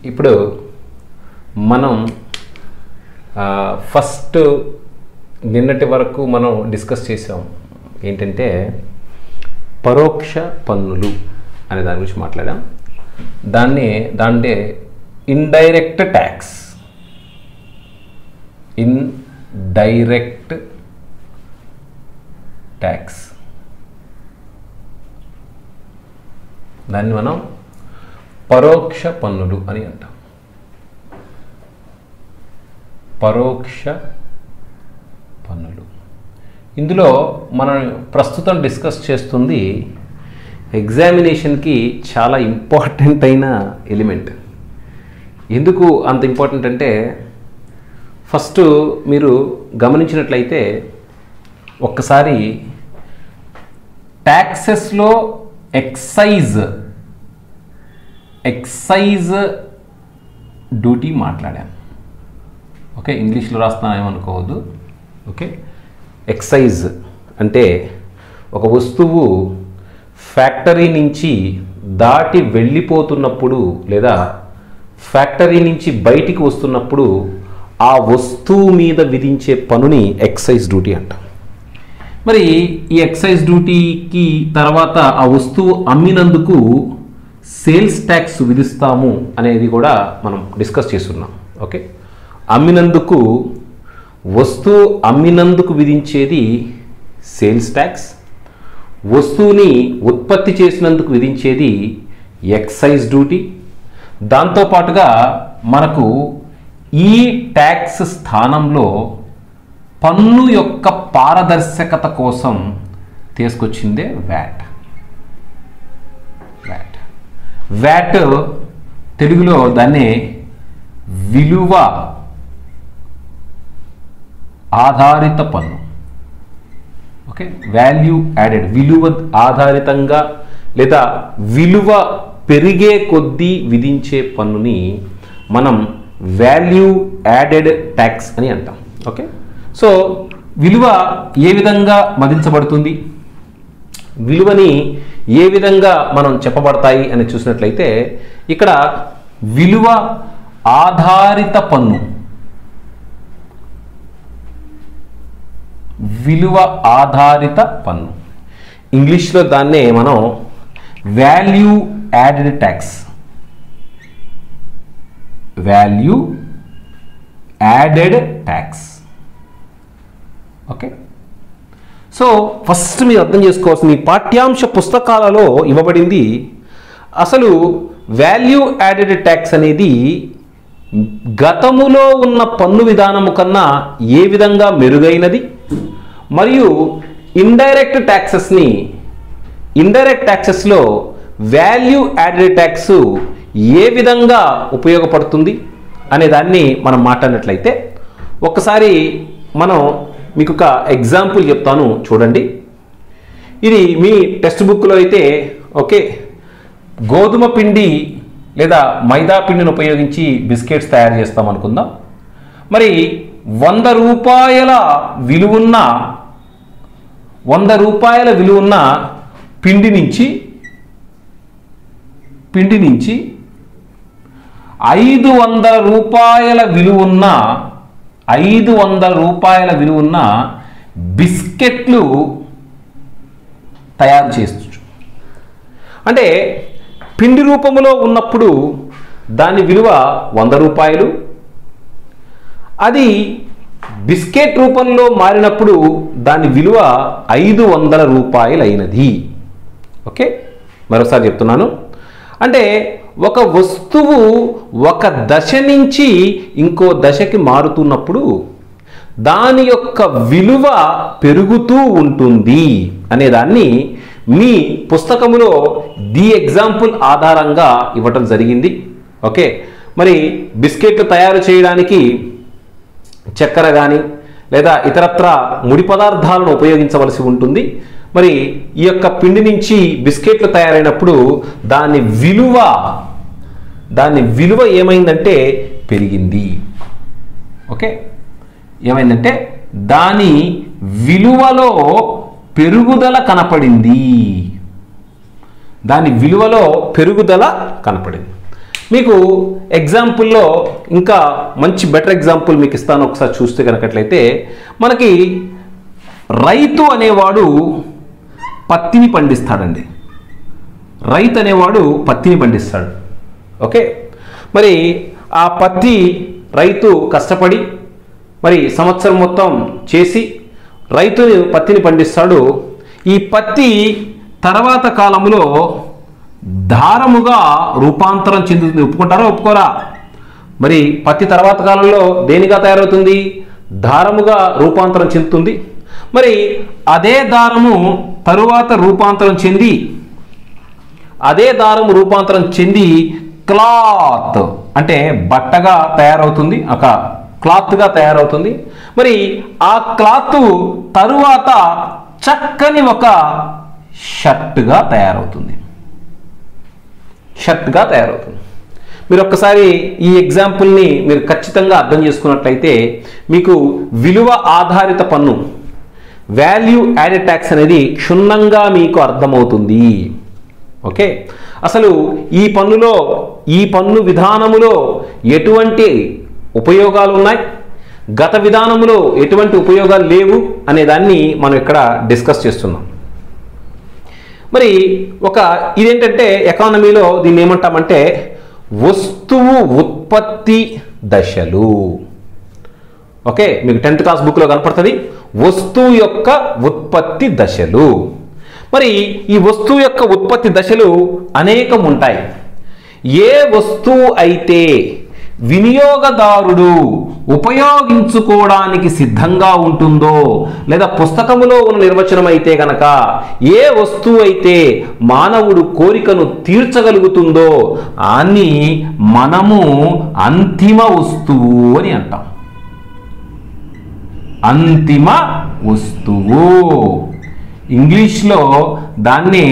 ఇప్పుడు మనం ఫస్ట్ నిన్నటి వరకు మనం డిస్కస్ చేసాం ఏంటంటే పరోక్ష పన్నులు అనే దాని గురించి మాట్లాడాం. దాన్నే ఇండైరెక్ట్ ట్యాక్స్, ఇండైరెక్ట్ ట్యాక్స్, దాన్ని మనం పరోక్ష పన్నులు అని అంటాం. పరోక్ష పన్నులు. ఇందులో మనం ప్రస్తుతం డిస్కస్ చేస్తుంది ఎగ్జామినేషన్కి చాలా ఇంపార్టెంట్ అయిన ఎలిమెంట్. ఎందుకు అంత ఇంపార్టెంట్ అంటే, ఫస్ట్ మీరు గమనించినట్లయితే ఒక్కసారి ట్యాక్సెస్లో ఎక్సైజ్ డ్యూటీ మాట్లాడాం. ఓకే, ఇంగ్లీష్లో రాస్తానేమనుకోవద్దు. ఓకే, ఎక్సైజ్ అంటే ఒక వస్తువు ఫ్యాక్టరీ నుంచి దాటి వెళ్ళిపోతున్నప్పుడు లేదా ఫ్యాక్టరీ నుంచి బయటికి వస్తున్నప్పుడు ఆ వస్తువు మీద విధించే పన్నుని ఎక్సైజ్ డ్యూటీ అంటాం. మరి ఈ ఎక్సైజ్ డ్యూటీకి తర్వాత ఆ వస్తువు అమ్మినందుకు సేల్స్ ట్యాక్స్ విధిస్తాము అనేది కూడా మనం డిస్కస్ చేస్తున్నాం. ఓకే, అమ్మినందుకు వస్తువు అమ్మినందుకు విధించేది సేల్స్ ట్యాక్స్, వస్తువుని ఉత్పత్తి చేసినందుకు విధించేది ఎక్సైజ్ డ్యూటీ. దాంతోపాటుగా మనకు ఈ ట్యాక్స్ స్థానంలో పన్ను యొక్క పారదర్శకత కోసం తీసుకొచ్చిందే వ్యాట్. వ్యాట్ తెలుగులో దాన్ని విలువ ఆధారిత పన్ను. ఓకే, వాల్యూ యాడెడ్, విలువ ఆధారితంగా లేదా విలువ పెరిగే కొద్దీ విధించే పన్నుని మనం వాల్యూ యాడెడ్ ట్యాక్స్ అని అంటాం. ఓకే, సో విలువ ఏ విధంగా మదించబడుతుంది, విలువని ఏ విధంగా మనం చెప్పబడతాయి అని చూసినట్లయితే ఇక్కడ విలువ ఆధారిత పన్ను, విలువ ఆధారిత పన్ను, ఇంగ్లీష్లో దాన్నే మనం value added tax, value added tax. Okay, so first మీరు అర్థం చేసుకోవాల్సిన ఈ పాఠ్యాంశ పుస్తకాలలో ఇవ్వబడింది అసలు వాల్యూ యాడెడ్ ట్యాక్స్ అనేది గతములో ఉన్న పన్ను విధానము కన్నా ఏ విధంగా మెరుగైనది, మరియు ఇండైరెక్ట్ ట్యాక్సెస్లో వాల్యూ యాడెడ్ ట్యాక్స్ ఏ విధంగా ఉపయోగపడుతుంది అనే దాన్ని మనం మాట్లాడినట్లయితే, ఒక్కసారి మనం మీకు ఒక ఎగ్జాంపుల్ చెప్తాను చూడండి. ఇది మీ టెక్స్ట్ బుక్లో అయితే ఓకే, గోధుమ పిండి లేదా మైదా పిండిని ఉపయోగించి బిస్కెట్స్ తయారు చేస్తాం అనుకుందాం. మరి 100 రూపాయల విలువున్న పిండి నుంచి 500 రూపాయల విలువున్న బిస్కెట్లు తయారు చేయొచ్చు. అంటే పిండి రూపంలో ఉన్నప్పుడు దాని విలువ 100 రూపాయలు, అది బిస్కెట్ రూపంలో మారినప్పుడు దాని విలువ 500 రూపాయలు అయినది. ఓకే, మరోసారి చెప్తున్నాను. అంటే ఒక వస్తువు ఒక దశ నుంచి ఇంకో దశకి మారుతున్నప్పుడు దాని యొక్క విలువ పెరుగుతూ ఉంటుంది అనేదాన్ని మీ పుస్తకములో ది ఎగ్జాంపుల్ ఆధారంగా ఇవ్వటం జరిగింది. ఓకే, మరి బిస్కెట్లు తయారు చేయడానికి చక్కెర కానీ లేదా ఇతరత్ర ముడి పదార్థాలను ఉపయోగించవలసి ఉంటుంది. మరి ఈ యొక్క పిండి నుంచి బిస్కెట్లు తయారైనప్పుడు దాని విలువ ఏమైందంటే పెరిగింది. ఓకే, ఏమైందంటే దాని విలువలో పెరుగుదల కనపడింది. మీకు ఎగ్జాంపుల్లో ఇంకా మంచి బెటర్ ఎగ్జాంపుల్ మీకు ఇస్తాను, ఒకసారి చూస్తే కనుకట్లయితే మనకి రైతు అనేవాడు పత్తిని పండిస్తాడండి. రైతు అనేవాడు పత్తిని పండిస్తాడు. ఓకే, మరి ఆ పత్తి రైతు కష్టపడి మరి సంవత్సరం మొత్తం చేసి రైతుని పత్తిని పండిస్తాడు. ఈ పత్తి తర్వాత కాలంలో దారముగా రూపాంతరం చెందుతుంది. ఒప్పుకుంటారా ఒప్పుకోరా? మరి పత్తి తర్వాత కాలంలో దేనిగా తయారవుతుంది? దారముగా రూపాంతరం చెందుతుంది. మరి అదే దారము తరువాత రూపాంతరం చెంది క్లాత్ అంటే బట్టగా తయారవుతుంది, ఒక క్లాత్గా తయారవుతుంది. మరి ఆ క్లాత్ తరువాత చక్కని ఒక షర్ట్గా తయారవుతుంది. మీరు ఒక్కసారి ఈ ఎగ్జాంపుల్ని మీరు ఖచ్చితంగా అర్థం చేసుకున్నట్లయితే మీకు విలువ ఆధారిత పన్ను, వాల్యూ యాడెడ్ ట్యాక్స్ అనేది క్షుణ్ణంగా మీకు అర్థమవుతుంది. ఓకే, అసలు ఈ పన్ను విధానములో ఎటువంటి ఉపయోగాలు ఉన్నాయి, గత విధానములో ఎటువంటి ఉపయోగాలు లేవు అనే దాన్ని మనం ఇక్కడ డిస్కస్ చేస్తున్నాం. మరి ఇదేంటంటే ఎకానమీలో దీన్ని ఏమంటామంటే వస్తువు ఉత్పత్తి దశలు. ఓకే, మీకు 10th క్లాస్ బుక్లో కనపడుతుంది వస్తువు యొక్క ఉత్పత్తి దశలు. మరి ఈ వస్తువు యొక్క ఉత్పత్తి దశలు అనేకం ఉంటాయి. ఏ వస్తువు అయితే వినియోగదారుడు ఉపయోగించుకోవడానికి సిద్ధంగా ఉంటుందో, లేదా పుస్తకములో ఉన్న నిర్వచనం అయితే గనక ఏ వస్తువు అయితే మానవుడు కోరికను తీర్చగలుగుతుందో అని మనము అంతిమ వస్తువు అని అంటాం. అంతిమ వస్తువు, ఇంగ్లీష్లో దాన్ని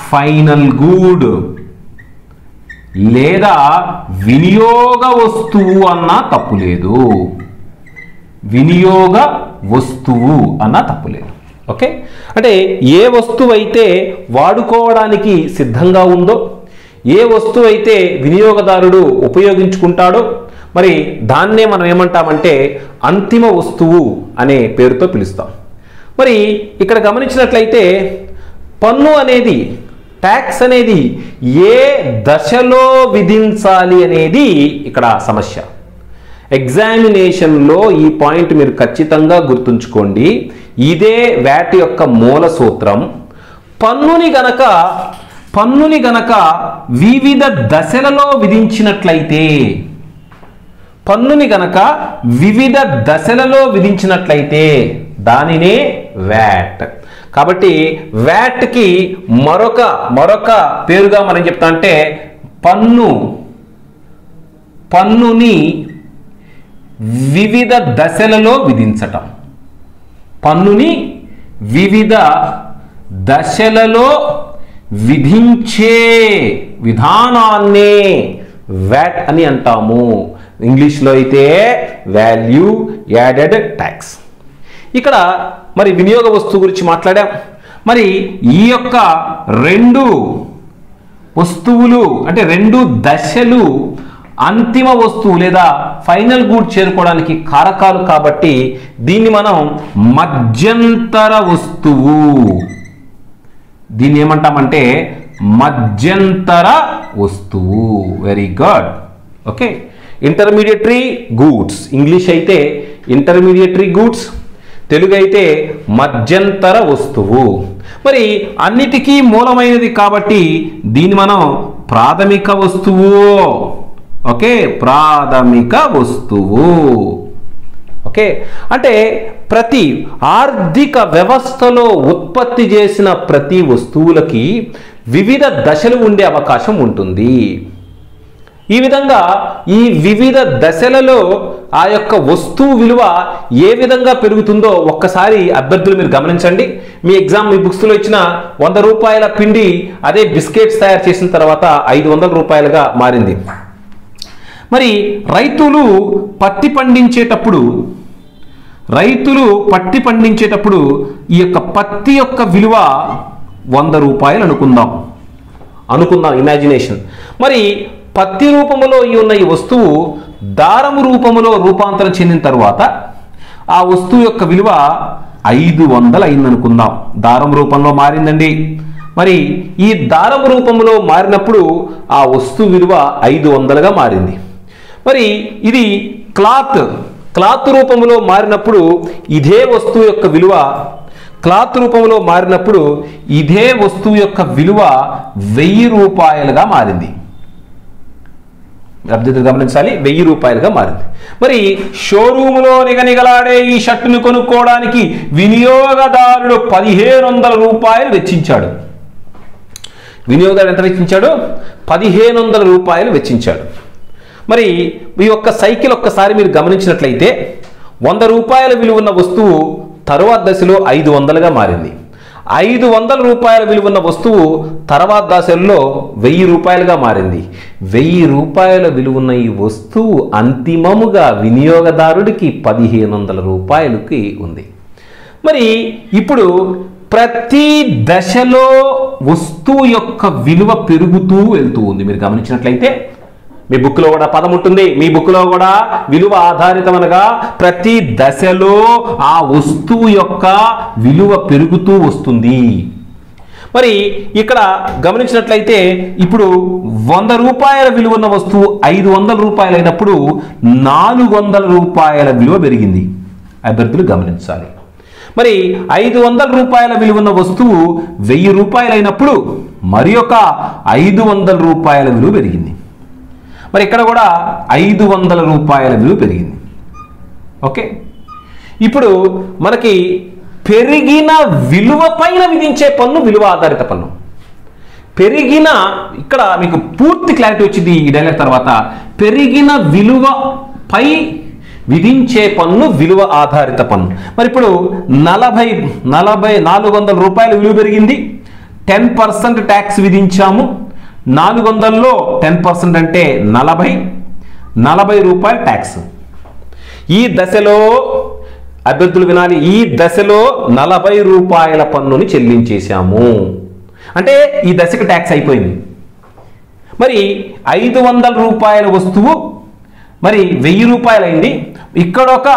ఫైనల్ గుడ్ లేదా వినియోగ వస్తువు అన్నా తప్పులేదు. వినియోగ వస్తువు అన్నా తప్పులేదు. ఓకే, అంటే ఏ వస్తువు అయితే వాడుకోవడానికి సిద్ధంగా ఉందో, ఏ వస్తువు అయితే వినియోగదారుడు ఉపయోగించుకుంటాడో మరి దాన్నే మనం ఏమంటామంటే అంతిమ వస్తువు అనే పేరుతో పిలుస్తాం. మరి ఇక్కడ గమనించినట్లయితే పన్ను అనేది, ట్యాక్స్ అనేది ఏ దశలో విధించాలి అనేది ఇక్కడ సమస్య. ఎగ్జామినేషన్లో ఈ పాయింట్ మీరు ఖచ్చితంగా గుర్తుంచుకోండి. ఇదే వ్యాట్ యొక్క మూల సూత్రం. పన్నుని గనక వివిధ దశలలో విధించినట్లయితే దానినే వ్యాట్. కాబట్టి వ్యాట్కి మరొక పేరుగా మనం చెప్తా అంటే పన్నుని వివిధ దశలలో విధించటం. పన్నుని వివిధ దశలలో విధించే విధానాన్నే వ్యాట్ అని అంటాము. ఇంగ్లీష్లో అయితే వాల్యూ యాడెడ్ ట్యాక్స్. ఇక్కడ మరి వినియోగ వస్తువు గురించి మాట్లాడాం. మరి ఈ యొక్క రెండు వస్తువులు అంటే రెండు దశలు అంతిమ వస్తువు లేదా ఫైనల్ గుడ్ చేరుకోవడానికి కారకాలు కాబట్టి దీన్ని మనం మధ్యంతర వస్తువు, దీన్ని ఏమంటామంటే మధ్యంతర వస్తువు. Very good. Okay, intermediary goods, English అయితే ఇంటర్మీడియటరీ గూడ్స్, తెలుగు అయితే మధ్యంతర వస్తువు. మరి అన్నిటికీ మూలమైనది కాబట్టి దీన్ని మనం ప్రాథమిక వస్తువు. ఓకే, ప్రాథమిక వస్తువు. ఓకే, అంటే ప్రతి ఆర్థిక వ్యవస్థలో ఉత్పత్తి చేసిన ప్రతి వస్తువులకి వివిధ దశలు ఉండే అవకాశం ఉంటుంది. ఈ విధంగా ఈ వివిధ దశలలో ఆ యొక్క వస్తువు విలువ ఏ విధంగా పెరుగుతుందో ఒక్కసారి అభ్యర్థులు మీరు గమనించండి. మీ బుక్స్లో ఇచ్చిన 100 రూపాయల పిండి అదే బిస్కెట్స్ తయారు చేసిన తర్వాత 500 రూపాయలుగా మారింది. మరి రైతులు పత్తి పండించేటప్పుడు ఈ యొక్క పత్తి యొక్క విలువ 100 రూపాయలు అనుకుందాం, ఇమాజినేషన్. మరి పత్తి రూపములో ఉన్న ఈ వస్తువు దారము రూపములో రూపాంతరం చెందిన తర్వాత ఆ వస్తువు యొక్క విలువ 500 అయిందనుకుందాం. దారం రూపంలో మారిందండి. మరి ఈ దారం రూపంలో మారినప్పుడు ఆ వస్తువు విలువ 500గా మారింది. మరి ఇది క్లాత్ రూపంలో మారినప్పుడు ఇదే వస్తువు యొక్క విలువ ఇదే వస్తువు యొక్క విలువ 1000 రూపాయలుగా మారింది. అభ్యర్థులు గమనించాలి, 1000 రూపాయలుగా మారింది. మరి షోరూములో నిగనిగలాడే ఈ షర్టును కొనుక్కోవడానికి వినియోగదారుడు 1500 రూపాయలు వెచ్చించాడు. వినియోగదారుడు ఎంత వెచ్చించాడు? 1500 రూపాయలు వెచ్చించాడు. మరి ఈ యొక్క సైకిల్ ఒక్కసారి మీరు గమనించినట్లయితే 100 రూపాయల విలువ ఉన్న వస్తువు తరువాత దశలో 500గా మారింది. 500 రూపాయల విలువ ఉన్న వస్తువు తర్వాత దశలో 1000 రూపాయలుగా మారింది. 1000 రూపాయల విలువ ఉన్న ఈ వస్తువు అంతిమముగా వినియోగదారుడికి 1500 రూపాయలకి ఉంది. మరి ఇప్పుడు ప్రతి దశలో వస్తువు యొక్క విలువ పెరుగుతూ వెళ్తూ ఉంది. మీరు గమనించినట్లయితే మీ బుక్లో కూడా పదం ఉంటుంది, మీ బుక్లో కూడా విలువ ఆధారితమనగా ప్రతి దశలో ఆ వస్తువు యొక్క విలువ పెరుగుతూ వస్తుంది. మరి ఇక్కడ గమనించినట్లయితే ఇప్పుడు 100 రూపాయల విలువ ఉన్న వస్తువు 500 రూపాయలు అయినప్పుడు 400 రూపాయల విలువ పెరిగింది. అభ్యర్థులు గమనించాలి. మరి 500 రూపాయల విలువ ఉన్న వస్తువు 1000 రూపాయలు అయినప్పుడు మరి ఒక 500 రూపాయల విలువ పెరిగింది. మరి ఇక్కడ కూడా 500 రూపాయల విలువ పెరిగింది. ఓకే, ఇప్పుడు మనకి పెరిగిన విలువ పైన విధించే పన్ను విలువ ఆధారిత పన్ను. పెరిగిన, ఇక్కడ మీకు పూర్తి క్లారిటీ వచ్చింది ఈ డైలాగ్ తర్వాత. పెరిగిన విలువపై విధించే పన్ను విలువ ఆధారిత పన్ను. మరి ఇప్పుడు 400 రూపాయల విలువ పెరిగింది, 10% ట్యాక్స్ విధించాము. 400లో 10% అంటే 40 రూపాయల ట్యాక్స్. ఈ దశలో అభ్యర్థులు వినాలి, ఈ దశలో 40 రూపాయల పన్నుని చెల్లించేశాము. అంటే ఈ దశకు ట్యాక్స్ అయిపోయింది. మరి 500 రూపాయల వస్తువు మరి 1000 రూపాయలు అయింది. ఇక్కడ ఒక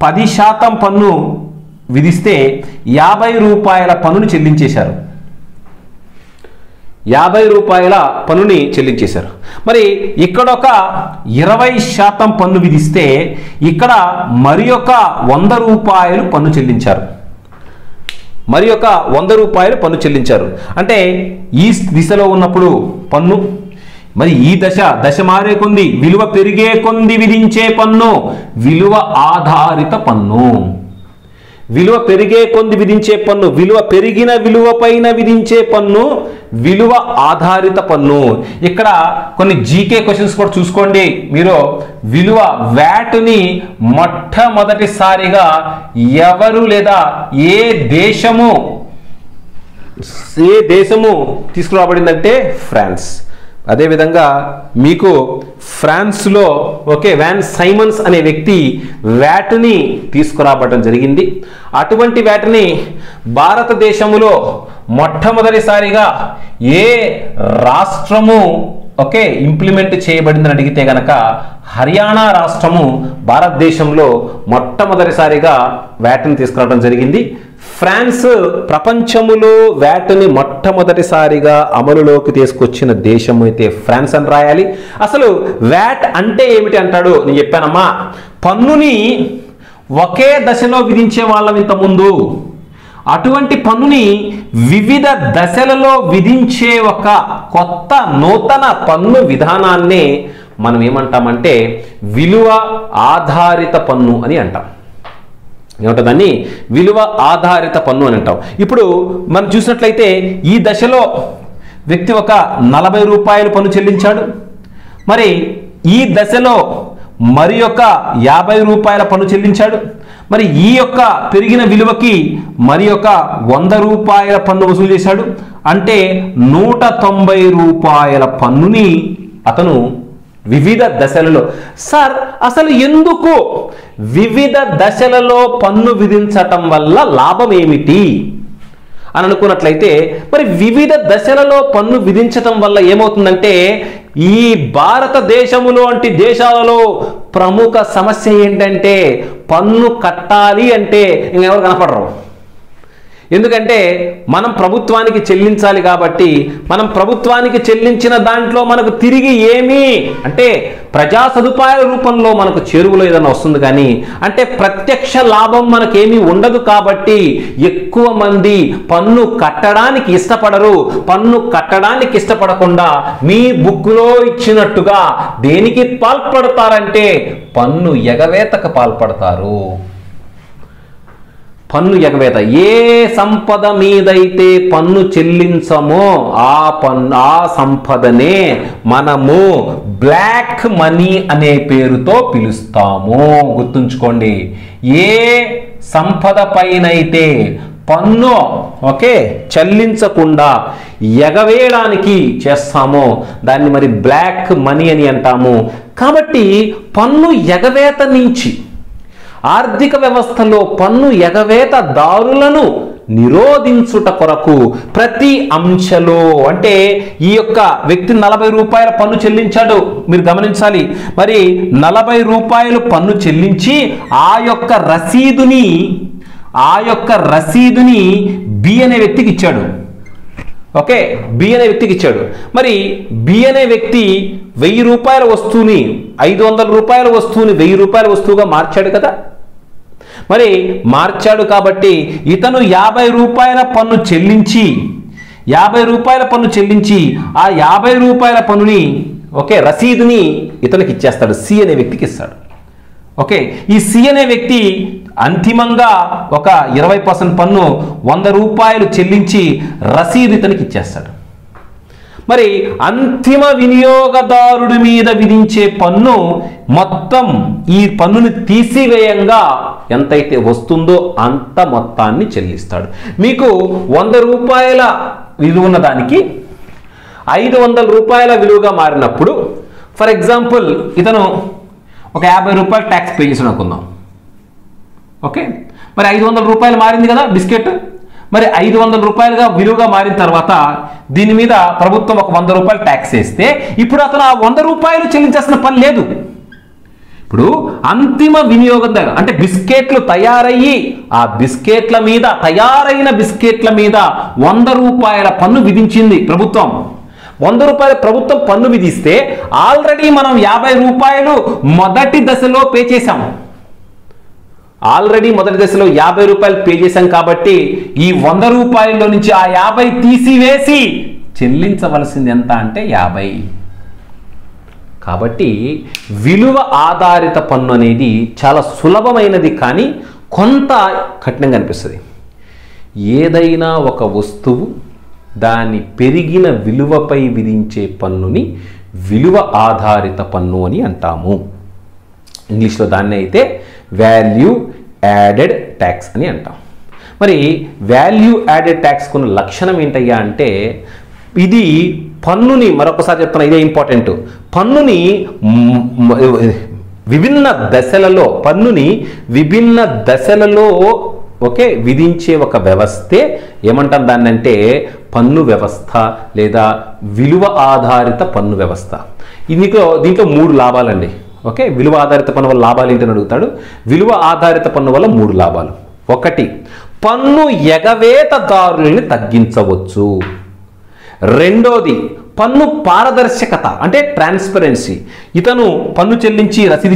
10% పన్ను విధిస్తే 50 రూపాయల పన్నుని చెల్లించేశారు. 50 రూపాయల పన్నుని చెల్లించేశారు. మరి ఇక్కడ ఒక 20% పన్ను విధిస్తే ఇక్కడ మరి ఒక 100 రూపాయలు పన్ను చెల్లించారు. అంటే ఈ దిశలో ఉన్నప్పుడు పన్ను, మరి ఈ దశ మారే కొంది విలువ పెరిగే కొంది విధించే పన్ను విలువ ఆధారిత పన్ను. విలువ పెరిగే కొంది విధించే పన్ను, విలువ పెరిగిన విలువ పైన విధించే పన్ను విలువ ఆధారిత పన్ను. ఇక్కడ కొన్ని జీకే క్వశ్చన్స్ కూడా చూసుకోండి మీరు. విలువ వ్యాట్ని మొట్టమొదటిసారిగా ఎవరు లేదా ఏ దేశము తీసుకురాబడిందంటే ఫ్రాన్స్. అదేవిధంగా మీకు ఫ్రాన్స్లో వ్యాన్ సైమన్స్ అనే వ్యక్తి వ్యాట్ని తీసుకురాబడటం జరిగింది. అటువంటి వ్యాట్ని భారతదేశంలో మొట్టమొదటిసారిగా ఏ రాష్ట్రము ఇంప్లిమెంట్ చేయబడిందని అడిగితే గనక హర్యానా రాష్ట్రము భారతదేశంలో మొట్టమొదటిసారిగా వ్యాట్ని తీసుకురావడం జరిగింది. ఫ్రాన్స్ ప్రపంచములో వ్యాట్ని మొట్టమొదటిసారిగా అమలులోకి తీసుకొచ్చిన దేశం అయితే ఫ్రాన్స్ అని రాయాలి. అసలు వ్యాట్ అంటే ఏమిటి అంటాడు, నేను చెప్పానమ్మా, పన్నుని ఒకే దశలో విధించే వాళ్ళం ఇంతకుముందు. అటువంటి పన్నుని వివిధ దశలలో విధించే ఒక కొత్త నూతన పన్ను విధానాన్నే మనం ఏమంటామంటే విలువ ఆధారిత పన్ను అని అంటాం. ఏమంటుందని విలువ ఆధారిత పన్ను అని అంటాం. ఇప్పుడు మనం చూసినట్లయితే ఈ దశలో వ్యక్తి ఒక 40 రూపాయలు పన్ను చెల్లించాడు. మరి ఈ దశలో మరి ఒక 50 రూపాయల పన్ను చెల్లించాడు. మరి ఈ యొక్క పెరిగిన విలువకి మరి ఒక 100 రూపాయల పన్ను వసూలు చేశాడు. అంటే 190 రూపాయల పన్నుని అతను వివిధ దశలలో. సార్ అసలు ఎందుకు వివిధ దశలలో పన్ను విధించటం వల్ల లాభం ఏమిటి అని అనుకున్నట్లయితే, మరి వివిధ దశలలో పన్ను విధించటం వల్ల ఏమవుతుందంటే ఈ భారతదేశములో వంటి దేశాలలో ప్రముఖ సమస్య ఏంటంటే పన్ను కట్టాలి అంటే ఇంకెవరు కనపడరు. ఎందుకంటే మనం ప్రభుత్వానికి చెల్లించాలి కాబట్టి మనం ప్రభుత్వానికి చెల్లించిన దాంట్లో మనకు తిరిగి ఏమీ అంటే ప్రజా సదుపాయాల రూపంలో మనకు చేరువలో ఏదైనా వస్తుంది, కానీ అంటే ప్రత్యక్ష లాభం మనకేమీ ఉండదు. కాబట్టి ఎక్కువ మంది పన్ను కట్టడానికి ఇష్టపడరు. పన్ను కట్టడానికి ఇష్టపడకుండా మీ బుక్లో ఇచ్చినట్టుగా దేనికి పాల్పడతారంటే పన్ను ఎగవేతకు పాల్పడతారు. పన్ను ఎగవేత. ఏ సంపద మీదైతే పన్ను చెల్లించమో ఆ సంపదనే మనము బ్లాక్ మనీ అనే పేరుతో పిలుస్తాము. గుర్తుంచుకోండి, ఏ సంపద పైనైతే పన్ను చెల్లించకుండా ఎగవేయడానికి చేస్తామో దాన్ని మరి బ్లాక్ మనీ అని అంటాము. కాబట్టి పన్ను ఎగవేత నుంచి ఆర్థిక వ్యవస్థలో పన్ను ఎగవేతదారులను నిరోధించుట కొరకు ప్రతి అంశలో అంటే ఈ యొక్క వ్యక్తి 40 రూపాయల పన్ను చెల్లించాడు, మీరు గమనించాలి. మరి 40 రూపాయలు పన్ను చెల్లించి ఆ యొక్క రసీదుని బి అనే వ్యక్తికి ఇచ్చాడు. బి అనే వ్యక్తికి ఇచ్చాడు. మరి బి అనే వ్యక్తి 1000 రూపాయల వస్తువుని 500 రూపాయల వస్తువుని 1000 రూపాయల వస్తువుగా మార్చాడు కదా. మరి మార్చాడు కాబట్టి ఇతను 50 రూపాయల పన్ను చెల్లించి ఆ 50 రూపాయల పన్నుని రసీదుని ఇతనికి ఇచ్చేస్తాడు, సి అనే వ్యక్తికి ఇస్తాడు. ఈ సి అనే వ్యక్తి అంతిమంగా ఒక 20% పన్ను 100 రూపాయలు చెల్లించి రసీదు ఇతనికి ఇచ్చేస్తాడు. మరి అంతిమ వినియోగదారుడి మీద విధించే పన్ను మొత్తం ఈ పన్నుని తీసివేయంగా ఎంతైతే వస్తుందో అంత మొత్తాన్ని చెల్లిస్తాడు. మీకు 100 రూపాయల విలువ ఉన్న దానికి 500 రూపాయల విలువగా మారినప్పుడు ఫర్ ఎగ్జాంపుల్ ఇతను ఒక 50 రూపాయలు ట్యాక్స్ పే చేసి అనుకుందాం. మరి 500 రూపాయలు మారింది కదా బిస్కెట్. మరి 500 రూపాయలుగా విలువగా మారిన తర్వాత దీని మీద ప్రభుత్వం ఒక 100 రూపాయలు ట్యాక్స్ వేస్తే ఇప్పుడు అతను ఆ 100 రూపాయలు చెల్లించాల్సిన పని లేదు. ఇప్పుడు అంతిమ వినియోగదారు అంటే బిస్కెట్లు తయారయ్యి ఆ తయారైన బిస్కెట్ల మీద 100 రూపాయల పన్ను విధించింది ప్రభుత్వం. 100 రూపాయల ప్రభుత్వం పన్ను విధిస్తే ఆల్రెడీ మనం 50 రూపాయలు మొదటి దశలో పే చేశాం. మొదటి దశలో 50 రూపాయలు పే చేశాం కాబట్టి ఈ 100 రూపాయల్లో నుంచి ఆ 50 తీసివేసి చెల్లించవలసింది ఎంత అంటే 50. కాబట్టి విలువ ఆధారిత పన్ను అనేది చాలా సులభమైనది, కానీ కొంత కఠినంగా అనిపిస్తుంది. ఏదైనా ఒక వస్తువు దాని పెరిగిన విలువపై విధించే పన్నుని విలువ ఆధారిత పన్ను అని అంటాము. ఇంగ్లీష్లో దాన్ని అయితే వాల్యూ యాడెడ్ ట్యాక్స్ అని అంటాం. మరి వాల్యూ యాడెడ్ ట్యాక్స్ కొన్న లక్షణం ఏంటయ్యా అంటే ఇది పన్నుని మరొకసారి చెప్తున్నా, ఇదే ఇంపార్టెంట్. పన్నుని విభిన్న దశలలో విధించే ఒక వ్యవస్థే ఏమంటాం దాన్ని అంటే పన్ను వ్యవస్థ లేదా విలువ ఆధారిత పన్ను వ్యవస్థ. దీంట్లో 3 లాభాలండి. విలువ ఆధారిత పన్ను వల్ల లాభాలు ఏంటని అడుగుతాడు. విలువ ఆధారిత పన్ను వల్ల 3 లాభాలు. 1, పన్ను ఎగవేతదారుల్ని తగ్గించవచ్చు. 2, పన్ను పారదర్శకత అంటే ట్రాన్స్పరెన్సీ. ఇతను పన్ను చెల్లించి రసీదు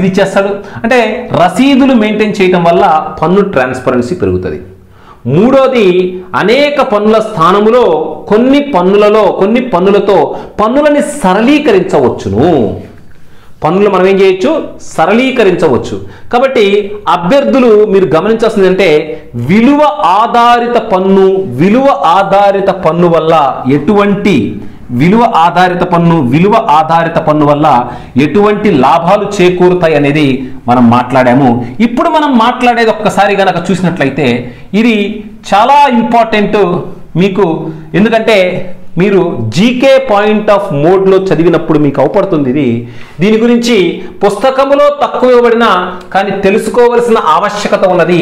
ఇచ్చేస్తాడు. అంటే రసీదులు మెయింటైన్ చేయడం వల్ల పన్ను ట్రాన్స్పరెన్సీ పెరుగుతుంది. 3, అనేక పన్నుల స్థానములో కొన్ని పన్నులతో పన్నులని సరళీకరించవచ్చును. పన్నులు మనం ఏం చేయొచ్చు? సరళీకరించవచ్చు. కాబట్టి అభ్యర్థులు మీరు గమనించాల్సింది అంటే విలువ ఆధారిత పన్ను వల్ల ఎటువంటి లాభాలు చేకూరుతాయి అనేది మనం మాట్లాడాము. ఇప్పుడు మనం మాట్లాడేది ఒక్కసారి గనక చూసినట్లయితే ఇది చాలా ఇంపార్టెంట్ మీకు. ఎందుకంటే మీరు జీకే పాయింట్ ఆఫ్ మోడ్లో చదివినప్పుడు మీకు అవపడుతుంది. దీని గురించి పుస్తకములో తక్కువ ఇవ్వబడినా కానీ తెలుసుకోవలసిన ఆవశ్యకత ఉన్నది.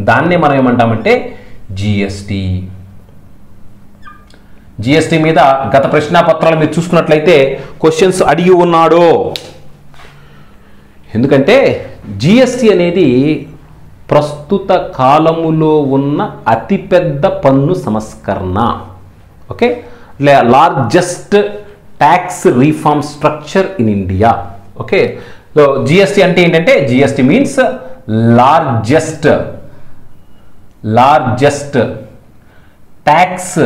దాన్నే మనం ఏమంటామంటే జిఎస్టి. జిఎస్టి మీద గత ప్రశ్నాపత్రాలు మీరు చూసుకున్నట్లయితే క్వశ్చన్స్ అడిగి ఉన్నాడు. ఎందుకంటే జిఎస్టి అనేది ప్రస్తుత కాలములో ఉన్న అతిపెద్ద పన్ను సంస్కరణ. Okay, largest tax reform structure in India. Okay, so GST అంటే ఏంటంటే GST means largest tax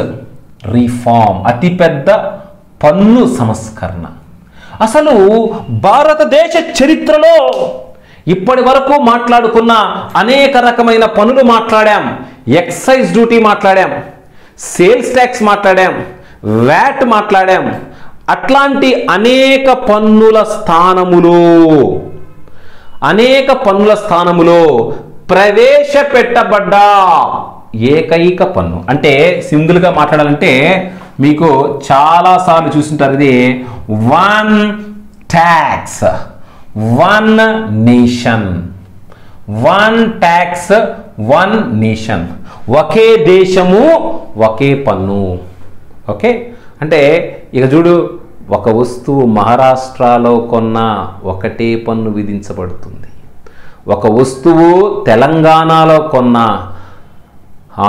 reform, అతిపెద్ద పన్ను సంస్కరణ. అసలు భారతదేశ చరిత్రలో ఇప్పటి వరకు మాట్లాడుకున్న అనేక రకమైన పన్నులు మాట్లాడాం. ఎక్సైజ్ డ్యూటీ మాట్లాడాం, సేల్స్ ట్యాక్స్ మాట్లాడాం, వ్యాట్ మాట్లాడాం. అట్లాంటి అనేక పన్నుల స్థానములో ప్రవేశపెట్టబడ్డ ఏకైక పన్ను అంటే సింగిల్గా మాట్లాడాలంటే మీకు చాలాసార్లు చూస్తుంటారు. ఇది one tax one nation, one tax one nation, ఒకే దేశము ఒకే పన్ను. ఓకే, అంటే ఇక చూడు, ఒక వస్తువు మహారాష్ట్రలో కొన్నా ఒకటే పన్ను విధించబడుతుంది. ఒక వస్తువు తెలంగాణలో కొన్నా,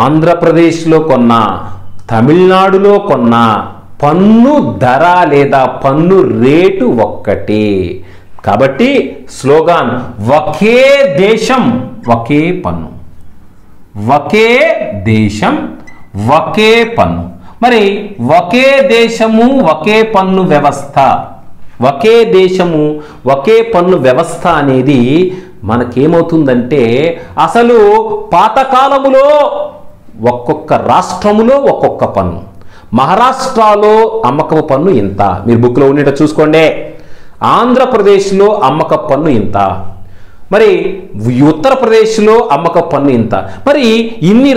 ఆంధ్రప్రదేశ్లో కొన్నా, తమిళనాడులో కొన్నా పన్ను ధర లేదా పన్ను రేటు ఒక్కటే. కాబట్టి స్లోగాన్ ఒకే దేశం ఒకే పన్ను, ఒకే దేశం ఒకే పన్ను. మరి ఒకే దేశము ఒకే పన్ను వ్యవస్థ, ఒకే దేశము ఒకే పన్ను వ్యవస్థ అనేది మనకేమవుతుందంటే అసలు పాతకాలములో ఒక్కొక్క రాష్ట్రములో ఒక్కొక్క పన్ను. మహారాష్ట్రలో అమ్మకపు పన్ను ఇంత, మీరు బుక్లో ఉండేట చూసుకోండి. ఆంధ్రప్రదేశ్లో అమ్మక పన్ను ఇంత, మరి ఉత్తరప్రదేశ్లో అమ్మక పన్ను ఇంత. మరి ఇన్ని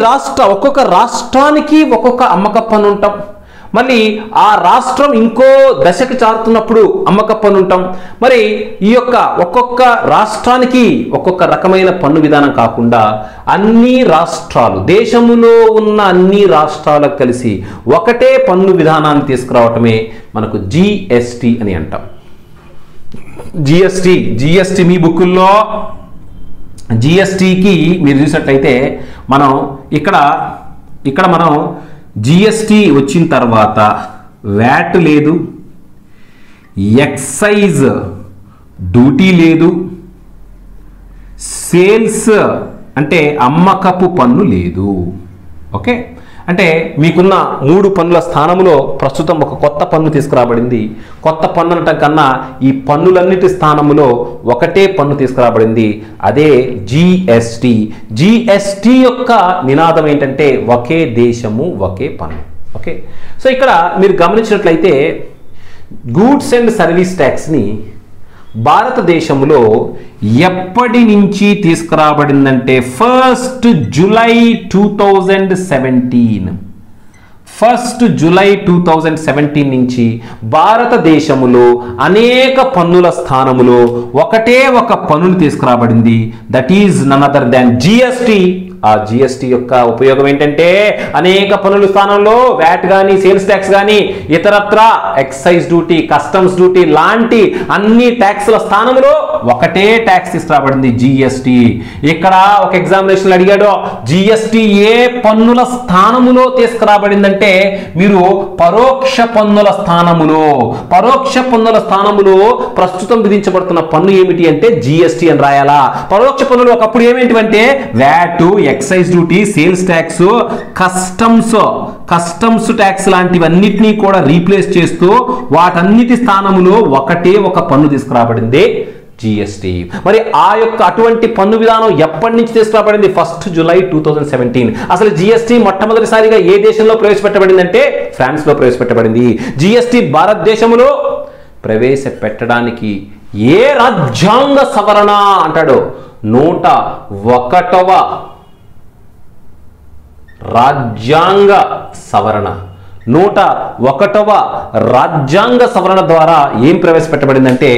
ఒక్కొక్క రాష్ట్రానికి ఒక్కొక్క అమ్మక పన్ను ఉంటాం. మళ్ళీ ఆ రాష్ట్రం ఇంకో దశకు చారుతున్నప్పుడు అమ్మక పన్ను ఉంటాం. మరి ఈ యొక్క ఒక్కొక్క రాష్ట్రానికి ఒక్కొక్క రకమైన పన్ను విధానం కాకుండా అన్ని రాష్ట్రాలు, దేశంలో ఉన్న అన్ని రాష్ట్రాలకు కలిసి ఒకటే పన్ను విధానాన్ని తీసుకురావటమే మనకు జిఎస్టి అని అంటాం. జిఎస్టి మీ బుక్కుల్లో జిఎస్టికి మీరు చూసినట్లయితే మనం ఇక్కడ మనం జిఎస్టి వచ్చిన తర్వాత వ్యాట్ లేదు, ఎక్సైజ్ డ్యూటీ లేదు, సేల్స్ అంటే అమ్మకపు పన్ను లేదు. ఓకే, అంటే మీకున్న 3 పన్నుల స్థానంలో ప్రస్తుతం ఒక కొత్త పన్ను తీసుకురాబడింది. కొత్త పన్ను అనటం కన్నా ఈ పన్నులన్నిటి స్థానంలో ఒకటే పన్ను తీసుకురాబడింది, అదే జిఎస్టి. జిఎస్టి యొక్క నినాదం ఏంటంటే ఒకే దేశము ఒకే పన్ను. ఓకే, సో ఇక్కడ మీరు గమనించినట్లయితే గూడ్స్ అండ్ సర్వీస్ ట్యాక్స్ని భారతదేశంలో ఎప్పటి నుంచి తీసుకురాబడిందంటే 1 జూలై 2017. 1 జూలై 2017 నుంచి భారతదేశంలో అనేక పన్నుల స్థానములో ఒకటే ఒక పన్నును తీసుకురాబడింది. That is none other than GST. ఆ జిఎస్టి యొక్క ఉపయోగం ఏంటంటే అనేక పన్నుల స్థానంలో వ్యాట్ కానీ, సేల్స్ ట్యాక్స్ కానీ, ఇతరత్ర ఎక్సైజ్ డ్యూటీ, కస్టమ్స్ డ్యూటీ లాంటి అన్ని ట్యాక్స్ల స్థానంలో ఒకటే ట్యాక్స్ తీసుకురాబడింది జిఎస్టి. ఇక్కడ ఒక ఎగ్జామినేషన్ అడిగాడు, జిఎస్టి ఏ పన్నుల స్థానములో తీసుకురాబడిందంటే మీరు పరోక్ష పన్నుల స్థానములో ప్రస్తుతం విధించబడుతున్న పన్ను ఏమిటి అంటే జిఎస్టి అని రాయాలా. పరోక్ష పన్నులు ఒకప్పుడు ఏమేంటివంటే VAT, excise duty, sales tax, customs tax లాంటివన్నిటినీ కూడా రీప్లేస్ చేస్తూ వాటన్నిటి స్థానంలో ఒకటే ఒక పన్ను తీసుకురాబడింది జిఎస్టి. మరి ఆ యొక్క అటువంటి పన్ను విధానం ఎప్పటి నుంచి తీసుకురాబడింది? 1 జూలై 2017. అసలు జిఎస్టి మొట్టమొదటిసారిగా ఏ దేశంలో ప్రవేశపెట్టబడిందంటే ఫ్రాన్స్ లో ప్రవేశపెట్టబడింది. జిఎస్టి భారతదేశంలో ప్రవేశపెట్టడానికి ఏ రాజ్యాంగ సవరణ అంటాడో 101వ రాజ్యాంగ సవరణ 101వ రాజ్యాంగ సవరణ ద్వారా ఏం ప్రవేశపెట్టబడిందంటే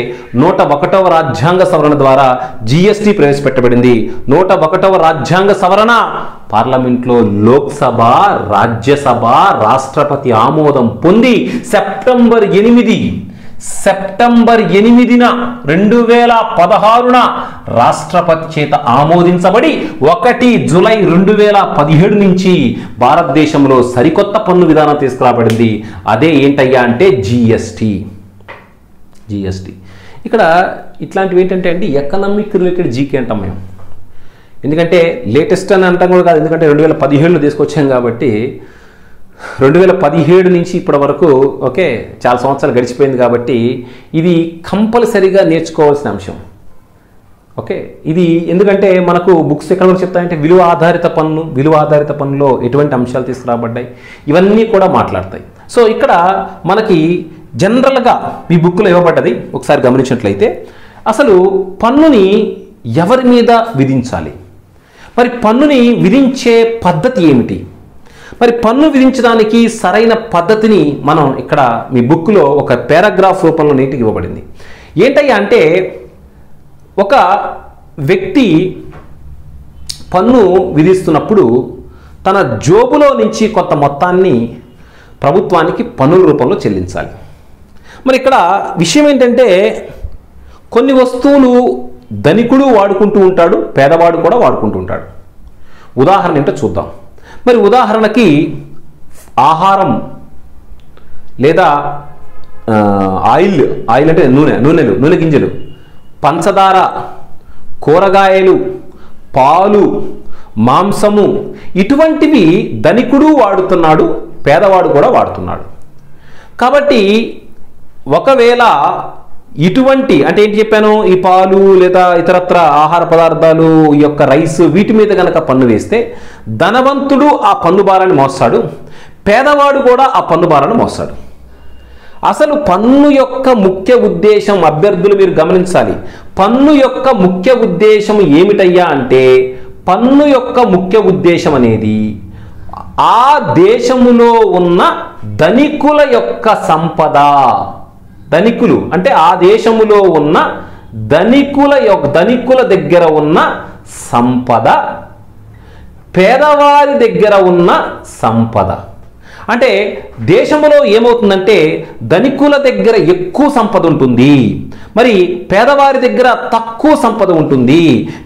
101వ రాజ్యాంగ సవరణ ద్వారా జిఎస్టి ప్రవేశపెట్టబడింది. 101వ రాజ్యాంగ సవరణ పార్లమెంట్లో లోక్సభ, రాజ్యసభ, రాష్ట్రపతి ఆమోదం పొంది సెప్టెంబర్ 8న 2016న రాష్ట్రపతి చేత ఆమోదించబడి 1 జూలై 2017 నుంచి భారతదేశంలో సరికొత్త పన్ను విధానం తీసుకురాబడింది. అదే ఏంటయ్యా అంటే జిఎస్టి. ఇక్కడ ఇట్లాంటివి ఏంటంటే అండి ఎకనామిక్ రిలేటెడ్ జీకే అంటాం మేము. ఎందుకంటే లేటెస్ట్ అని అంటాం కూడా కాదు, ఎందుకంటే 2017లో తీసుకొచ్చాం కాబట్టి 2017 నుంచి ఇప్పటి వరకు ఓకే చాలా సంవత్సరాలు గడిచిపోయింది కాబట్టి ఇది కంపల్సరీగా నేర్చుకోవాల్సిన అంశం. ఓకే, ఇది ఎందుకంటే మనకు బుక్స్ ఎక్కడ వరకు చెప్తాయంటే విలువ ఆధారిత పన్నులో ఎటువంటి అంశాలు తీసుకురాబడ్డాయి ఇవన్నీ కూడా మాట్లాడతాయి. సో ఇక్కడ మనకి జనరల్గా ఈ బుక్లో ఇవ్వబడ్డది ఒకసారి గమనించినట్లయితే అసలు పన్నుని ఎవరి మీద విధించాలి, మరి పన్నుని విధించే పద్ధతి ఏమిటి, మరి పన్ను విధించడానికి సరైన పద్ధతిని మనం ఇక్కడ మీ బుక్లో ఒక పారాగ్రాఫ్ రూపంలో నీటికి ఇవ్వబడింది. ఏంటయ్యా అంటే ఒక వ్యక్తి పన్ను విధిస్తున్నప్పుడు తన జోబులో నుంచి కొంత మొత్తాన్ని ప్రభుత్వానికి పన్నుల రూపంలో చెల్లించాలి. మరి ఇక్కడ విషయం ఏంటంటే కొన్ని వస్తువులు ధనికుడు వాడుకుంటూ ఉంటాడు, పేదవాడు కూడా వాడుకుంటూ ఉంటాడు. ఉదాహరణ ఏంటో చూద్దాం. మరి ఉదాహరణకి ఆహారం లేదా ఆయిల్ అంటే నూనె గింజలు, పంచదార, కూరగాయలు, పాలు, మాంసము ఇటువంటివి ధనికుడు వాడుతున్నాడు, పేదవాడు కూడా వాడుతున్నాడు. కాబట్టి ఒకవేళ ఇటువంటి అంటే ఏంటి చెప్పాను, ఈ పాలు లేదా ఇతరత్ర ఆహార పదార్థాలు, ఈ యొక్క రైస్ వీటి మీద కనుక పన్ను వేస్తే ధనవంతుడు ఆ పన్ను భారాన్ని మోస్తాడు, పేదవాడు కూడా ఆ పన్ను భారాన్ని మోస్తాడు. అసలు పన్ను యొక్క ముఖ్య ఉద్దేశం అభ్యర్థులు మీరు గమనించాలి. పన్ను యొక్క ముఖ్య ఉద్దేశం ఏమిటయ్యా అంటే పన్ను యొక్క ముఖ్య ఉద్దేశం అనేది ఆ దేశములో ఉన్న ధనికుల యొక్క సంపద, ధనికులు అంటే ఆ దేశములో ఉన్న ధనికుల దగ్గర ఉన్న సంపద, పేదవారి దగ్గర ఉన్న సంపద. అంటే దేశంలో ఏమవుతుందంటే ధనికుల దగ్గర ఎక్కువ సంపద ఉంటుంది, మరి పేదవారి దగ్గర తక్కువ సంపద ఉంటుంది.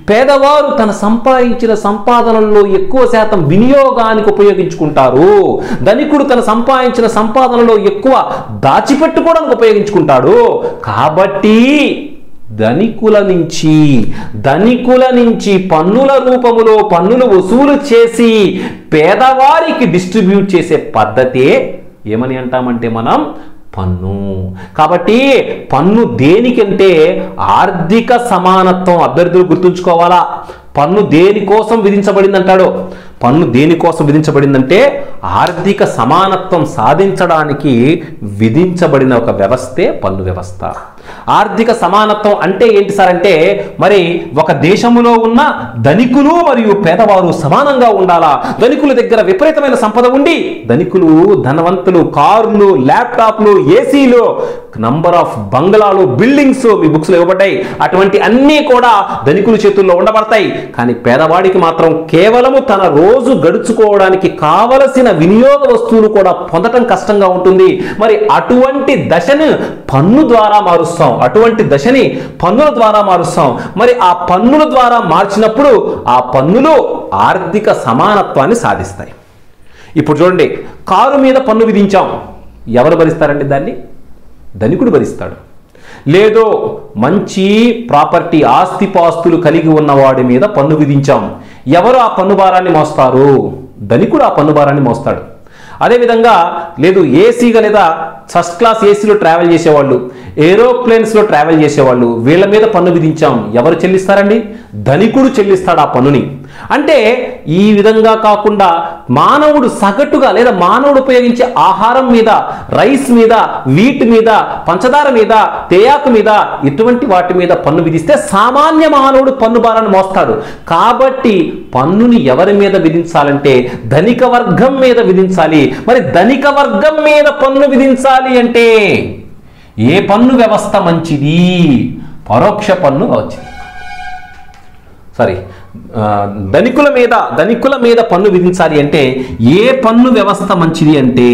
పేదవారు తన సంపాదించిన సంపాదనలో ఎక్కువ శాతం వినియోగానికి ఉపయోగించుకుంటారు, ధనికుడు తన సంపాదించిన సంపాదనలో ఎక్కువ దాచిపెట్టుకోవడానికి ఉపయోగించుకుంటాడు. కాబట్టి ధనికుల నుంచి పన్నుల రూపములో పన్నులు వసూలు చేసి పేదవారికి డిస్ట్రిబ్యూట్ చేసే పద్ధతే ఏమని అంటామంటే మనం పన్ను. కాబట్టి పన్ను దేనికంటే ఆర్థిక సమానత్వం. అభ్యర్థులు గుర్తుంచుకోవాలా, పన్ను దేనికోసం విధించబడింది అంటాడో. పన్ను దేనికోసం విధించబడిందంటే ఆర్థిక సమానత్వం సాధించడానికి విధించబడిన ఒక వ్యవస్థే పన్ను వ్యవస్థ. ఆర్థిక సమానత్వం అంటే ఏంటి సార్ అంటే మరి ఒక దేశంలో ఉన్న ధనికులు మరియు పేదవారు సమానంగా ఉండాలా. ధనికుల దగ్గర విపరీతమైన సంపద ఉండి ధనికులు ధనవంతులు కార్లు, ల్యాప్టాప్లు, ఏసీలు, నంబర్ ఆఫ్ బంగ్లాలు, బిల్డింగ్స్ మీ బుక్స్లో ఇవ్వబడ్డాయి. అటువంటి అన్నీ కూడా ధనికుల చేతుల్లో ఉండబడతాయి. కానీ పేదవాడికి మాత్రం కేవలము తన రోజు గడుచుకోవడానికి కావలసిన వినియోగ వస్తువులు కూడా పొందటం కష్టంగా ఉంటుంది. మరి అటువంటి దశను పన్ను ద్వారా మారుస్తాం, అటువంటి దశని పన్నుల ద్వారా మారుస్తాం. మరి ఆ పన్నుల ద్వారా మార్చినప్పుడు ఆ పన్నులు ఆర్థిక సమానత్వాన్ని సాధిస్తాయి. ఇప్పుడు చూడండి, కారు మీద పన్ను విధించాం, ఎవరు భరిస్తారండి దాన్ని? ధనికుడు భరిస్తాడు. లేదో మంచి ప్రాపర్టీ ఆస్తిపాస్తులు కలిగి ఉన్నవాడి మీద పన్ను విధించాం, ఎవరు ఆ పన్ను భారాన్ని మోస్తారు? ధనికుడు ఆ పన్ను భారాన్ని మోస్తాడు. అదేవిధంగా లేదు ఏసీగా లేదా ఫస్ట్ క్లాస్ ఏసీలో ట్రావెల్ చేసేవాళ్ళు, ఏరోప్లేన్స్లో ట్రావెల్ చేసేవాళ్ళు, వీళ్ళ మీద పన్ను విధించాం. ఎవరు చెల్లిస్తారండి? ధనికుడు చెల్లిస్తాడు ఆ పన్నుని. అంటే ఈ విధంగా కాకుండా మానవుడు సగటుగా లేదా మానవుడు ఉపయోగించే ఆహారం మీద, రైస్ మీద, వీట్ మీద, పంచదార మీద, తేయాకు మీద, ఇటువంటి వాటి మీద పన్ను విధిస్తే సామాన్య మానవుడు పన్ను భారాన్ని మోస్తాడు. కాబట్టి పన్నుని ఎవరి మీద విధించాలంటే ధనిక వర్గం మీద విధించాలి. మరి ధనిక వర్గం మీద పన్ను విధించాలి అంటే ఏ పన్ను వ్యవస్థ మంచిది? పరోక్ష పన్ను మంచిది. ధనికుల మీద పన్ను విధించాలి అంటే ఏ పన్ను వ్యవస్థ మంచిది అంటే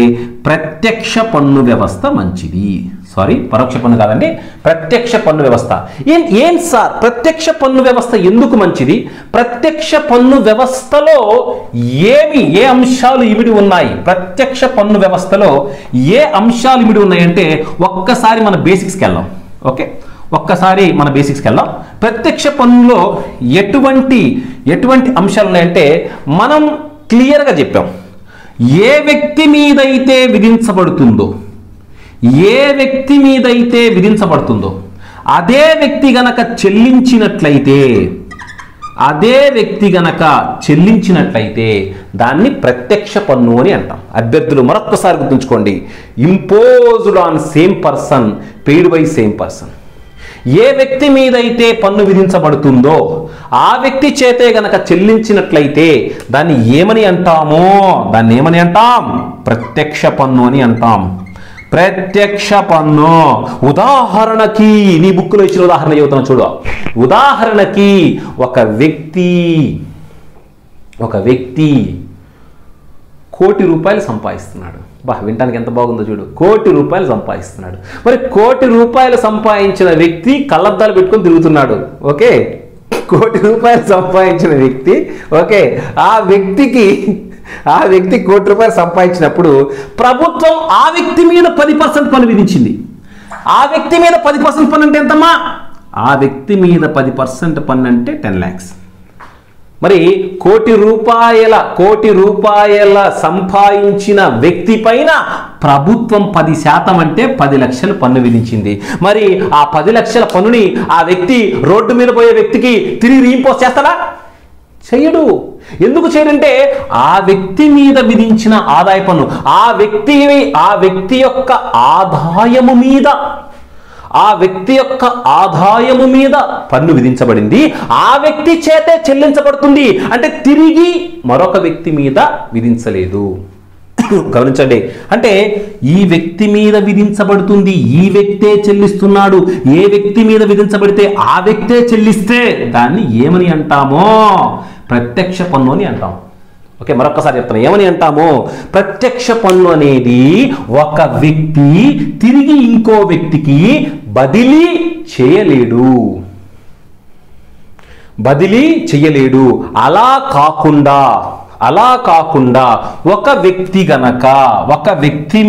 ప్రత్యక్ష పన్ను వ్యవస్థ మంచిది. పరోక్ష పన్ను కాదండి, ప్రత్యక్ష పన్ను వ్యవస్థ. ఏం సార్ ప్రత్యక్ష పన్ను వ్యవస్థ ఎందుకు మంచిది? ప్రత్యక్ష పన్ను వ్యవస్థలో ఏ అంశాలు ఇమిడి ఉన్నాయి? ప్రత్యక్ష పన్ను వ్యవస్థలో ఏ అంశాలు ఇమిడి ఉన్నాయంటే ఒక్కసారి మన బేసిక్స్కి వెళ్దాం. ఒక్కసారి మన బేసిక్స్కి వెళ్దాం. ప్రత్యక్ష పన్నులో ఎటువంటి అంశాలు ఉన్నాయంటే మనం క్లియర్గా చెప్పాం. ఏ వ్యక్తి మీదైతే విధించబడుతుందో అదే వ్యక్తి గనక చెల్లించినట్లయితే దాన్ని ప్రత్యక్ష పన్ను అని అంటాం. అభ్యర్థులు మరొక్కసారి గుర్తుంచుకోండి. Imposed on same person, paid by same person. ఏ వ్యక్తి మీదైతే పన్ను విధించబడుతుందో ఆ వ్యక్తి చేతే గనక చెల్లించినట్లయితే దాన్ని ఏమని అంటాం? ప్రత్యక్ష పన్ను అని అంటాం. ప్రత్యక్ష పన్ను. ఉదాహరణకి నీ బుక్లో ఇచ్చిన ఉదాహరణ చెబుతున్నా చూడు. ఉదాహరణకి ఒక వ్యక్తి ₹1,00,00,000 సంపాదిస్తున్నాడు. వినటానికి ఎంత బాగుందో చూడు. ₹1,00,00,000 సంపాదిస్తున్నాడు. మరి ₹1,00,00,000 సంపాదించిన వ్యక్తి కళ్ళద్దాలు పెట్టుకొని తిరుగుతున్నాడు. ₹1,00,00,000 సంపాదించిన వ్యక్తి ఆ వ్యక్తి ₹1,00,00,000 సంపాదించినప్పుడు ప్రభుత్వం ఆ వ్యక్తి మీద 10% పన్ను విధించింది. ఆ వ్యక్తి మీద 10% పన్ను అంటే ఎంతమ్మా? ఆ వ్యక్తి మీద 10% పన్ను అంటే 10 lakhs. మరి ₹1,00,00,000 సంపాదించిన వ్యక్తి పైన ప్రభుత్వం 10% అంటే 10 లక్షలు పన్ను విధించింది. మరి ఆ 10 లక్షల పన్నుని ఆ వ్యక్తి రోడ్డు మీద పోయే వ్యక్తికి తిరిగి రీయింపోజ్ చేస్తాడా? చెయ్యడు. ఎందుకు చేయడంటే ఆ వ్యక్తి మీద విధించిన ఆదాయ పన్ను ఆ వ్యక్తి యొక్క ఆదాయము మీద పన్ను విధించబడింది. ఆ వ్యక్తి చేతే చెల్లించబడుతుంది. అంటే తిరిగి మరొక వ్యక్తి మీద విధించలేదు. గమనించండి. అంటే ఈ వ్యక్తి మీద విధించబడుతుంది, ఈ వ్యక్తే చెల్లిస్తున్నాడు. ఏ వ్యక్తి మీద విధించబడితే ఆ వ్యక్తే చెల్లిస్తే దాన్ని ఏమని అంటామో? ప్రత్యక్ష పన్ను అని అంటాం. మరొకసారి చెప్తాను. ఏమని అంటాము? ప్రత్యక్ష పన్ను అనేది ఒక వ్యక్తి తిరిగి ఇంకో వ్యక్తికి బదిలీ చేయలేడు. అలా కాకుండా ఒక వ్యక్తి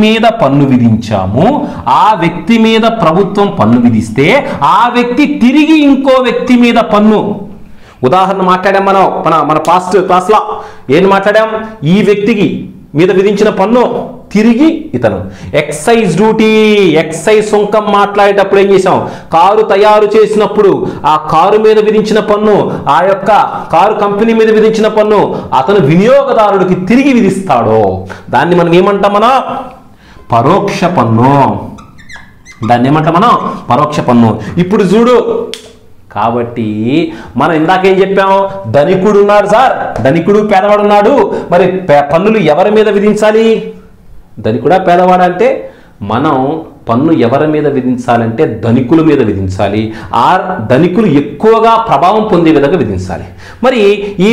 మీద పన్ను విధించాము. ఆ వ్యక్తి మీద ప్రభుత్వం పన్ను విధిస్తే ఆ వ్యక్తి తిరిగి ఇంకో వ్యక్తి మీద పన్ను. ఉదాహరణ మాట్లాడాం మన పాస్ట్ క్లాస్లో. ఏం మాట్లాడాం? ఈ వ్యక్తికి మీద విధించిన పన్ను తిరిగి ఇతను ఎక్సైజ్ సుంకం మాట్లాడేటప్పుడు ఏం చేసాం? కారు తయారు చేసినప్పుడు ఆ కారు మీద విధించిన పన్ను, ఆ యొక్క కారు కంపెనీ మీద విధించిన పన్ను అతను వినియోగదారుడికి తిరిగి విధిస్తాడో దాన్ని మనం ఏమంటాం? పరోక్ష పన్ను. పరోక్ష పన్ను. ఇప్పుడు చూడు. కాబట్టి మనం ఇందాకేం చెప్పాం? ధనికుడు ఉన్నాడు సార్, ధనికుడు పేదవాడు ఉన్నాడు. మరి పన్నులు ఎవరి మీద విధించాలి? ధనికుడా పేదవాడా అంటే మనం పన్ను ఎవరి మీద విధించాలంటే ధనికుల మీద విధించాలి. ఆ ధనికులు ఎక్కువగా ప్రభావం పొందే విధంగా విధించాలి. మరి ఈ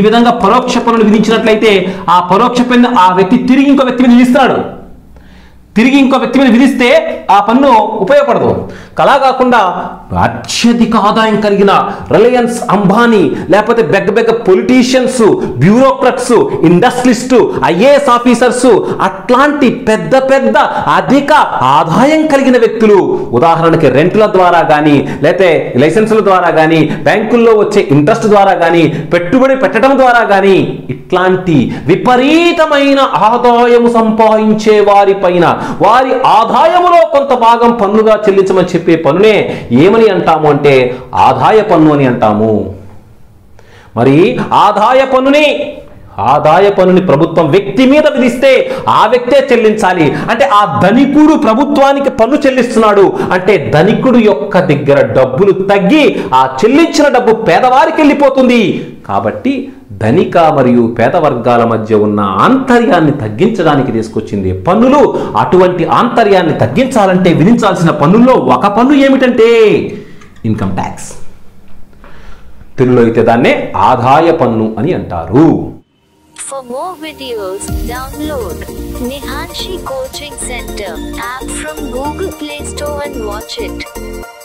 విధంగా పరోక్ష పన్నులు విధించినట్లయితే ఆ పరోక్ష పన్ను ఆ వ్యక్తి తిరిగి ఇంకో వ్యక్తి మీద విధిస్తాడు. తిరిగి ఇంకో వ్యక్తి మీద విధిస్తే ఆ పన్ను ఉపయోగపడదు. అలా కాకుండా అత్యధిక ఆదాయం కలిగిన రిలయన్స్ అంబానీ, లేకపోతే బెగ్గ politicians, bureaucrats, industrialist, IAS officers, అట్లాంటి పెద్ద పెద్ద అధిక ఆదాయం కలిగిన వ్యక్తులు, ఉదాహరణకి రెంట్ల ద్వారా కానీ, లేకపోతే లైసెన్సుల ద్వారా కానీ, బ్యాంకుల్లో వచ్చే ఇంట్రెస్ట్ ద్వారా కానీ, పెట్టుబడి పెట్టడం ద్వారా కానీ, ఇట్లాంటి విపరీతమైన ఆదాయం సంపాదించే వారి పైన వారి ఆదాయములో కొంత భాగం పన్నుగా చెల్లించమని చెప్పే పన్నునే ఏమని అంటాము అంటే ఆదాయ పన్ను అని అంటాము. మరి ఆదాయ పన్నుని ప్రభుత్వం వ్యక్తి మీద విధిస్తే ఆ వ్యక్తే చెల్లించాలి. అంటే ఆ ధనికుడు ప్రభుత్వానికి పన్ను చెల్లిస్తున్నాడు అంటే ధనికుడు యొక్క దగ్గర డబ్బులు తగ్గి ఆ చెల్లించిన డబ్బు పేదవారికి వెళ్ళిపోతుంది. కాబట్టి ధనిక మరియు పేద వర్గాల మధ్య ఉన్న ఆంతర్యాన్ని తగ్గించడానికి తీసుకొచ్చింది పన్నులు. అటువంటి ఆంతర్యాన్ని తగ్గించాలంటే విధించాల్సిన పన్నుల్లో ఒక పన్ను ఏమిటంటే ఇన్కమ్ ట్యాక్స్. తెలుగులో అయితే దాన్నే ఆదాయ పన్ను అని అంటారు. For more videos, download Nihanshi Coaching Center app from Google Play Store and watch it.